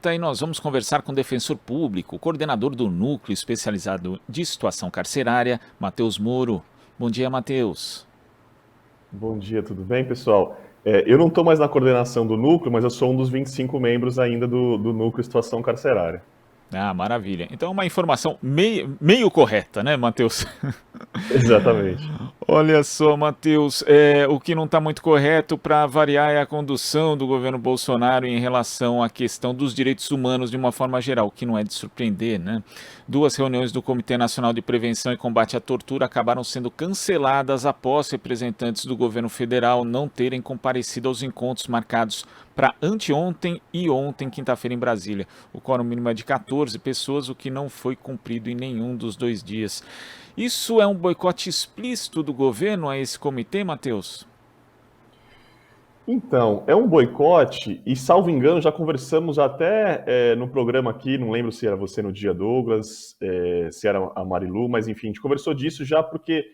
volta e nós vamos conversar com o defensor público, coordenador do Núcleo Especializado de Situação Carcerária, Matheus Moro. Bom dia, Matheus. Bom dia, tudo bem, pessoal? Eu não estou mais na coordenação do núcleo, mas eu sou um dos 25 membros ainda do núcleo Situação Carcerária. Ah, maravilha. Então, uma informação meio correta, né, Matheus? Exatamente. Olha só, Matheus, o que não está muito correto para variar é a condução do governo Bolsonaro em relação à questão dos direitos humanos de uma forma geral, o que não é de surpreender, né? Duas reuniões do Comitê Nacional de Prevenção e Combate à Tortura acabaram sendo canceladas após representantes do governo federal não terem comparecido aos encontros marcados para anteontem e ontem, quinta-feira, em Brasília. O quórum mínimo é de 14 pessoas, o que não foi cumprido em nenhum dos 2 dias. Isso é um boicote explícito do governo a esse comitê, Matheus? Então, é um boicote, e salvo engano, já conversamos até no programa aqui, não lembro se era você no dia, Douglas, se era a Marilu, mas enfim, a gente conversou disso já porque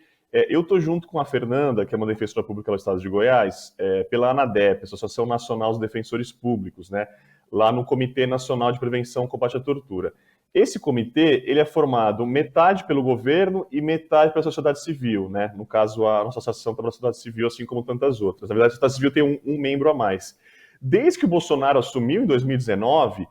eu estou junto com a Fernanda, que é uma defensora pública do Estado de Goiás, pela ANADEP, Associação Nacional dos Defensores Públicos, né, lá no Comitê Nacional de Prevenção e Combate à Tortura. Esse comitê, ele é formado metade pelo governo e metade pela sociedade civil, né? No caso, a nossa associação pela sociedade civil, assim como tantas outras. Na verdade, a sociedade civil tem um membro a mais. Desde que o Bolsonaro assumiu em 2019,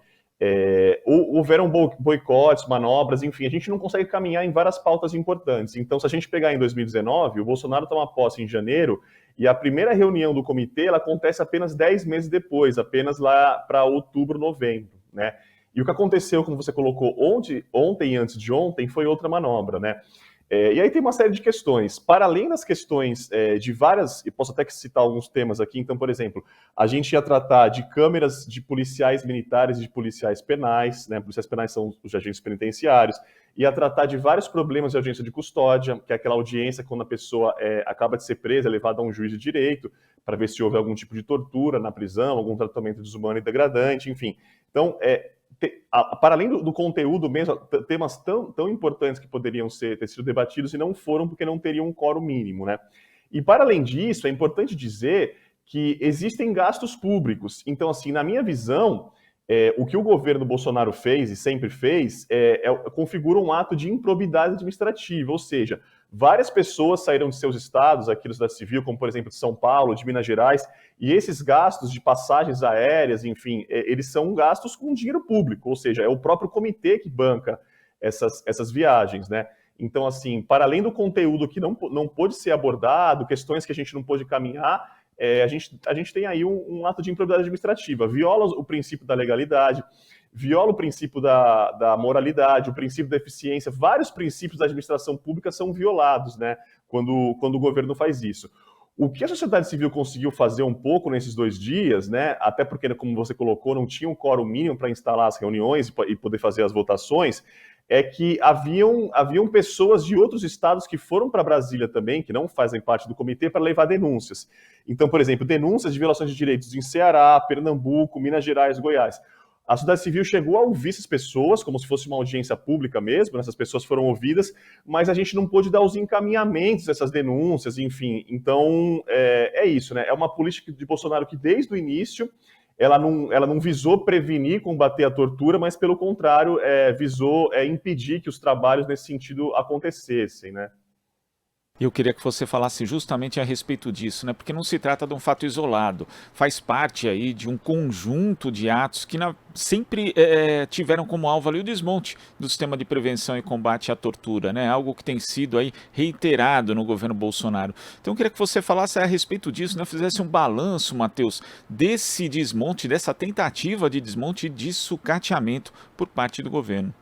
houveram boicotes, manobras, enfim, a gente não consegue caminhar em várias pautas importantes. Então, se a gente pegar em 2019, o Bolsonaro toma posse em janeiro e a primeira reunião do comitê ela acontece apenas 10 meses depois, apenas lá para outubro, novembro, né? E o que aconteceu, como você colocou, ontem e antes de ontem, foi outra manobra, né? E aí tem uma série de questões. Para além das questões de várias, e posso até citar alguns temas aqui, então, por exemplo, a gente ia tratar de câmeras de policiais militares e de policiais penais, né? Policiais penais são os agentes penitenciários, ia tratar de vários problemas de audiência de custódia, que é aquela audiência quando a pessoa acaba de ser presa, é levada a um juiz de direito, para ver se houve algum tipo de tortura na prisão, algum tratamento desumano e degradante, enfim. Então, para além do conteúdo mesmo, temas tão importantes que poderiam ter sido debatidos e não foram porque não teriam um quórum mínimo, né? E para além disso, é importante dizer que existem gastos públicos. Então, assim, na minha visão, o que o governo Bolsonaro fez e sempre fez configura um ato de improbidade administrativa, ou seja, várias pessoas saíram de seus estados, aqui no Cidade Civil, como por exemplo de São Paulo, de Minas Gerais, e esses gastos de passagens aéreas, enfim, eles são gastos com dinheiro público, ou seja, é o próprio comitê que banca essas viagens, né? Então, assim, para além do conteúdo que não pôde ser abordado, questões que a gente não pôde caminhar, a gente tem aí um ato de improbidade administrativa, viola o princípio da legalidade, viola o princípio da moralidade, o princípio da eficiência, vários princípios da administração pública são violados, né, quando o governo faz isso. O que a sociedade civil conseguiu fazer um pouco nesses 2 dias, né, até porque, como você colocou, não tinha um quórum mínimo para instalar as reuniões e poder fazer as votações, é que haviam pessoas de outros estados que foram para Brasília também, que não fazem parte do comitê, para levar denúncias. Então, por exemplo, denúncias de violações de direitos em Ceará, Pernambuco, Minas Gerais, Goiás. A sociedade civil chegou a ouvir essas pessoas, como se fosse uma audiência pública mesmo, essas pessoas foram ouvidas, mas a gente não pôde dar os encaminhamentos dessas denúncias, enfim. Então, é isso, né? É uma política de Bolsonaro que, desde o início, ela não visou prevenir, combater a tortura, mas, pelo contrário, visou impedir que os trabalhos nesse sentido acontecessem, né? Eu queria que você falasse justamente a respeito disso, né? Porque não se trata de um fato isolado, faz parte aí de um conjunto de atos que sempre tiveram como alvo ali o desmonte do sistema de prevenção e combate à tortura, né? Algo que tem sido aí reiterado no governo Bolsonaro. Então eu queria que você falasse a respeito disso, né? Fizesse um balanço, Matheus, desse desmonte, dessa tentativa de desmonte e de sucateamento por parte do governo.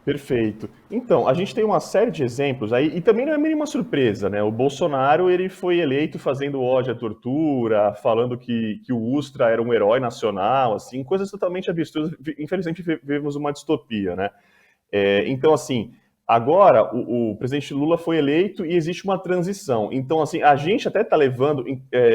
Perfeito. Então, a gente tem uma série de exemplos aí, e também não é nenhuma surpresa, né? O Bolsonaro, ele foi eleito fazendo ódio à tortura, falando que o Ustra era um herói nacional, assim, coisas totalmente absurdas. Infelizmente, vivemos uma distopia, né? Então, assim, agora o presidente Lula foi eleito e existe uma transição. Então, assim, a gente até está levando,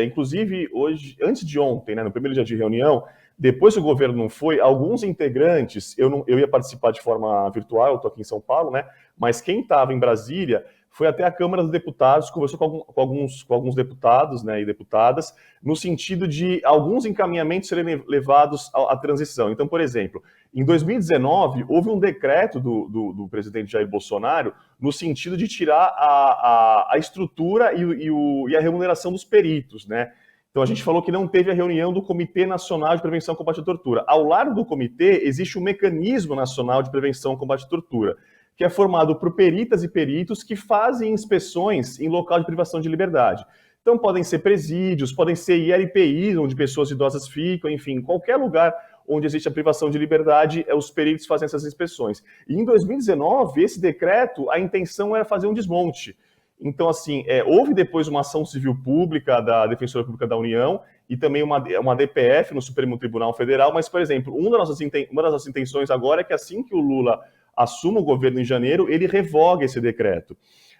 inclusive hoje, antes de ontem, né, no primeiro dia de reunião, depois que o governo não foi, alguns integrantes, eu ia participar de forma virtual, eu estou aqui em São Paulo, né? Mas quem estava em Brasília foi até a Câmara dos Deputados, conversou com alguns deputados, né, e deputadas, no sentido de alguns encaminhamentos serem levados à transição. Então, por exemplo, em 2019, houve um decreto do presidente Jair Bolsonaro no sentido de tirar a estrutura e a remuneração dos peritos, né? Então, a gente falou que não teve a reunião do Comitê Nacional de Prevenção e Combate à Tortura. Ao lado do comitê, existe um mecanismo nacional de prevenção e combate à tortura, que é formado por peritas e peritos que fazem inspeções em local de privação de liberdade. Então, podem ser presídios, podem ser ILPIs, onde pessoas idosas ficam, enfim, qualquer lugar onde existe a privação de liberdade, os peritos fazem essas inspeções. E em 2019, esse decreto, a intenção era fazer um desmonte. Então, assim, houve depois uma ação civil pública da Defensoria Pública da União e também uma DPF no Supremo Tribunal Federal, mas, por exemplo, uma das nossas intenções agora é que assim que o Lula assuma o governo em janeiro, ele revogue esse decreto.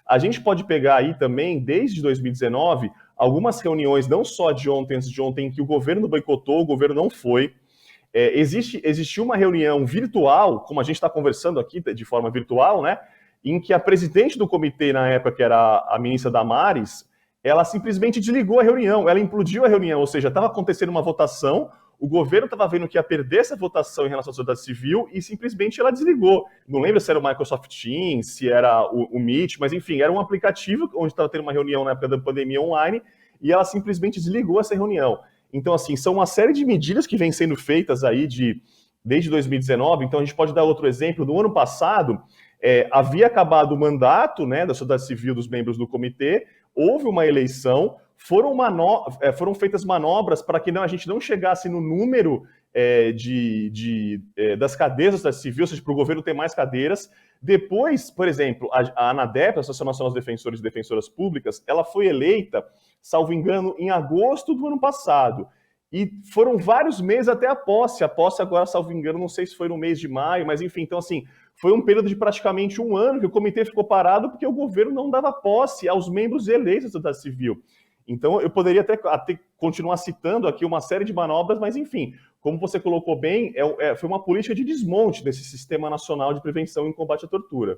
A gente pode pegar aí também, desde 2019, algumas reuniões, não só de ontem, antes de ontem, em que o governo boicotou, o governo não foi. Existiu uma reunião virtual, como a gente está conversando aqui de forma virtual, né? Em que a presidente do comitê, na época, que era a ministra Damares, ela simplesmente desligou a reunião, ela implodiu a reunião, ou seja, estava acontecendo uma votação, o governo estava vendo que ia perder essa votação em relação à sociedade civil e simplesmente ela desligou. Não lembro se era o Microsoft Teams, se era o Meet, mas enfim, era um aplicativo onde estava tendo uma reunião na época da pandemia online e ela simplesmente desligou essa reunião. Então, assim, são uma série de medidas que vêm sendo feitas aí desde 2019. Então, a gente pode dar outro exemplo. No ano passado, havia acabado o mandato, né, da sociedade civil dos membros do comitê, houve uma eleição, foram feitas manobras para que a gente não chegasse no número das cadeiras da sociedade civil, ou seja, para o governo ter mais cadeiras. Depois, por exemplo, a ANADEP, a Associação Nacional dos Defensores e Defensoras Públicas, ela foi eleita, salvo engano, em agosto do ano passado. E foram vários meses até a posse. A posse agora, salvo engano, não sei se foi no mês de maio, mas enfim, então assim, foi um período de praticamente um ano que o comitê ficou parado porque o governo não dava posse aos membros eleitos da sociedade civil. Então, eu poderia até continuar citando aqui uma série de manobras, mas enfim, como você colocou bem, foi uma política de desmonte desse Sistema Nacional de Prevenção e Combate à Tortura.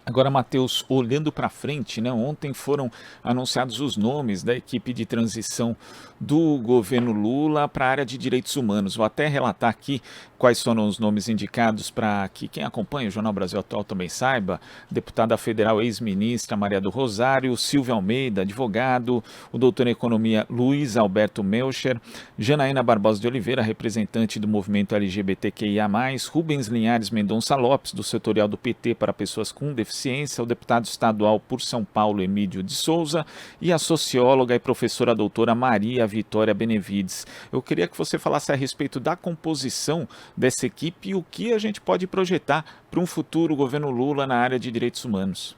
Agora, Matheus, olhando para frente, né, ontem foram anunciados os nomes da equipe de transição do governo Lula para a área de direitos humanos. Vou até relatar aqui quais foram os nomes indicados para que quem acompanha o Jornal Brasil Atual também saiba. Deputada federal ex-ministra Maria do Rosário, Silvio Almeida, advogado, o doutor em economia Luiz Alberto Melcher, Janaína Barbosa de Oliveira, representante do movimento LGBTQIA+, Rubens Linhares Mendonça Lopes, do setorial do PT para pessoas com deficiência, o deputado estadual por São Paulo, Emílio de Souza, e a socióloga e professora doutora Maria Vitória Benevides. Eu queria que você falasse a respeito da composição dessa equipe e o que a gente pode projetar para um futuro governo Lula na área de direitos humanos.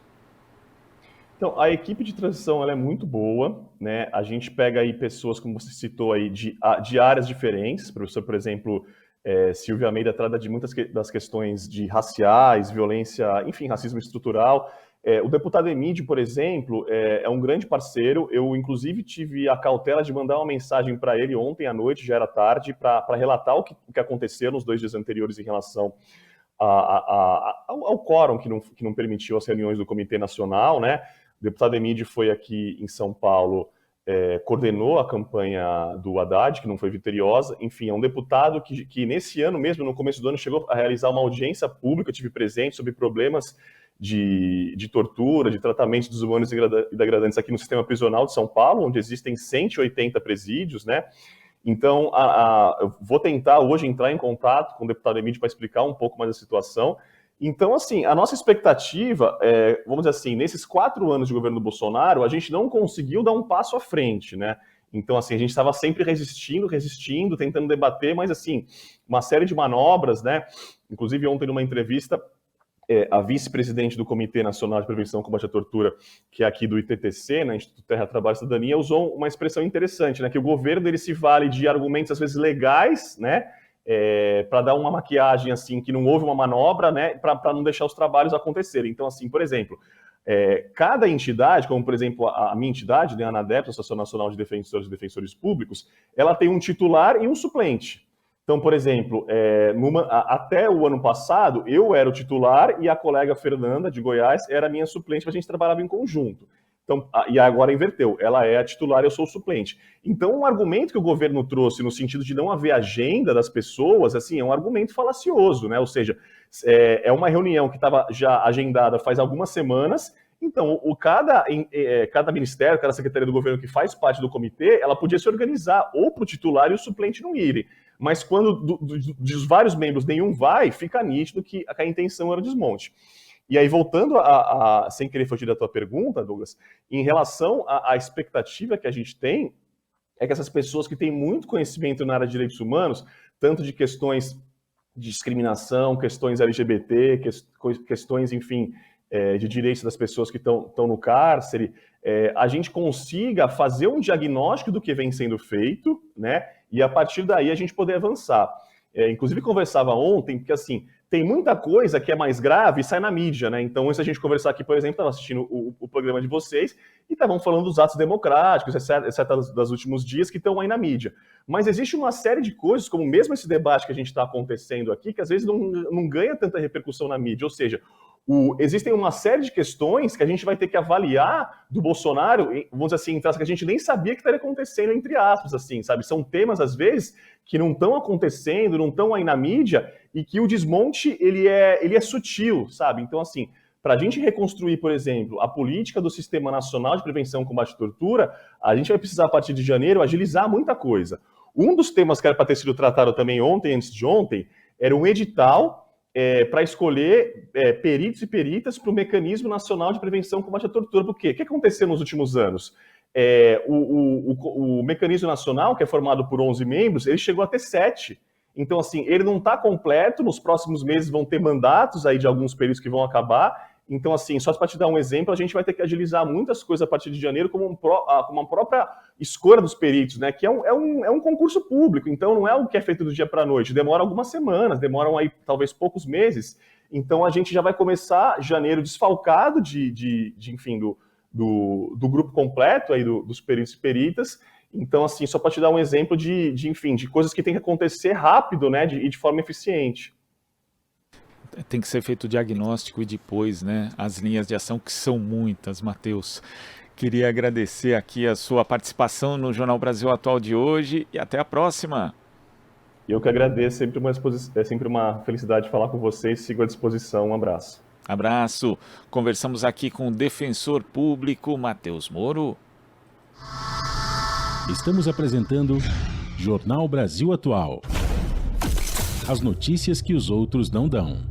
Então, a equipe de transição ela é muito boa, né? A gente pega aí pessoas, como você citou aí, de áreas diferentes. Professor, por exemplo, Silvia Almeida trata de muitas das questões de raciais, violência, enfim, racismo estrutural. O deputado Emílio, por exemplo, é um grande parceiro. Eu, inclusive, tive a cautela de mandar uma mensagem para ele ontem à noite, já era tarde, para relatar o que aconteceu nos 2 dias anteriores em relação ao quórum que não permitiu as reuniões do Comitê Nacional, né? O deputado Emílio foi aqui em São Paulo, coordenou a campanha do Haddad, que não foi vitoriosa. Enfim, é um deputado que nesse ano mesmo, no começo do ano, chegou a realizar uma audiência pública, eu tive presente, sobre problemas de tortura, de tratamentos desumanos e degradantes aqui no sistema prisional de São Paulo, onde existem 180 presídios, né? Então, eu vou tentar hoje entrar em contato com o deputado Emílio para explicar um pouco mais a situação. Então, assim, a nossa expectativa, vamos dizer assim, nesses 4 anos de governo do Bolsonaro, a gente não conseguiu dar um passo à frente, né? Então, assim, a gente estava sempre resistindo, tentando debater, mas, assim, uma série de manobras, né? Inclusive, ontem, numa entrevista, a vice-presidente do Comitê Nacional de Prevenção e Combate à Tortura, que é aqui do ITTC, né, Instituto Terra, Trabalho e Cidadania, usou uma expressão interessante, né? Que o governo ele se vale de argumentos, às vezes, legais, né? Para dar uma maquiagem, assim, que não houve uma manobra, né? Para não deixar os trabalhos acontecerem. Então, assim, por exemplo, cada entidade, como por exemplo a minha entidade, né, a ANADEP, Associação Nacional de Defensores e Defensores Públicos, ela tem um titular e um suplente. Então, por exemplo, até o ano passado, eu era o titular e a colega Fernanda, de Goiás, era a minha suplente, a gente trabalhava em conjunto. Então, e agora inverteu, ela é a titular e eu sou o suplente. Então, um argumento que o governo trouxe no sentido de não haver agenda das pessoas, assim, é um argumento falacioso, né? Ou seja, é uma reunião que estava já agendada faz algumas semanas. Então, cada ministério, cada secretaria do governo que faz parte do comitê, ela podia se organizar ou para o titular e o suplente não irem. Mas quando dos vários membros nenhum vai, fica nítido que a intenção era o desmonte. E aí, voltando sem querer fugir da tua pergunta, Douglas, em relação à expectativa que a gente tem, é que essas pessoas que têm muito conhecimento na área de direitos humanos, tanto de questões de discriminação, questões LGBT, questões, enfim, de direitos das pessoas que estão no cárcere, a gente consiga fazer um diagnóstico do que vem sendo feito, né? E a partir daí a gente poder avançar. Inclusive, conversava ontem, porque assim, tem muita coisa que é mais grave e sai na mídia, né? Então, antes da gente conversar aqui, por exemplo, estava assistindo o programa de vocês e estavam falando dos atos democráticos, etc., dos últimos dias, que estão aí na mídia. Mas existe uma série de coisas, como mesmo esse debate que a gente está acontecendo aqui, que às vezes não ganha tanta repercussão na mídia. Ou seja, existem uma série de questões que a gente vai ter que avaliar do Bolsonaro, vamos dizer assim, que a gente nem sabia que estaria acontecendo, entre aspas, assim, sabe? São temas, às vezes, que não estão acontecendo, não estão aí na mídia, e que o desmonte, ele é sutil, sabe? Então, assim, para a gente reconstruir, por exemplo, a política do Sistema Nacional de Prevenção e Combate à Tortura, a gente vai precisar, a partir de janeiro, agilizar muita coisa. Um dos temas que era para ter sido tratado também ontem, antes de ontem, era um edital para escolher peritos e peritas para o Mecanismo Nacional de Prevenção e Combate à Tortura. Por quê? O que aconteceu nos últimos anos? O Mecanismo Nacional, que é formado por 11 membros, ele chegou a ter 7. Então, assim, ele não está completo, nos próximos meses vão ter mandatos aí de alguns períodos que vão acabar. Então, assim, só para te dar um exemplo, a gente vai ter que agilizar muitas coisas a partir de janeiro, como uma própria escolha dos peritos, né? Que é um concurso público, então não é algo que é feito do dia para a noite, demora algumas semanas, demoram aí talvez poucos meses. Então a gente já vai começar janeiro desfalcado enfim, do grupo completo aí dos peritos e peritas. Então, assim, só para te dar um exemplo enfim, de coisas que tem que acontecer rápido, né? E de forma eficiente. Tem que ser feito o diagnóstico e depois, né, as linhas de ação, que são muitas, Matheus. Queria agradecer aqui a sua participação no Jornal Brasil Atual de hoje e até a próxima. Eu que agradeço, é sempre uma felicidade falar com vocês, sigo à disposição, um abraço. Abraço. Conversamos aqui com o defensor público Matheus Moro. Estamos apresentando Jornal Brasil Atual. As notícias que os outros não dão.